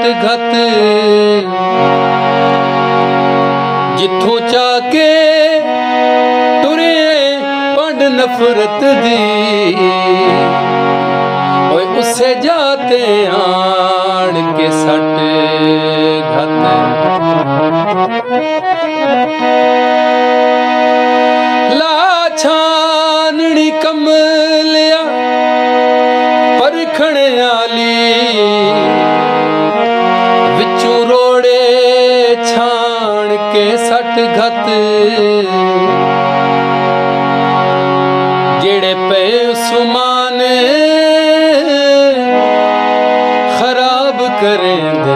ਸੱਟ ਘਤ ਜਿੱਥੋਂ ਚਾ ਕੇ ਤੁਰੇ ਪੰਡ ਨਫ਼ਰਤ ਦੀ ਓਏ ਉਸੇ ਜਾਤੇ ਆਣ ਕੇ ਸੱਟ ਘਤ ਲਾ ਛਾਨਣੀ ਕਮਲਿਆ ਪਰਖਣ ਆਲੀ ਵਿੱਚੋਂ ਰੋੜੇ ਛਾਣ ਕੇ ਸੱਟ ਘਤ ਜਿਹੜੇ ਪਏ ਸੁਮਾਨ ਖਰਾਬ ਕਰੇਂਦੇ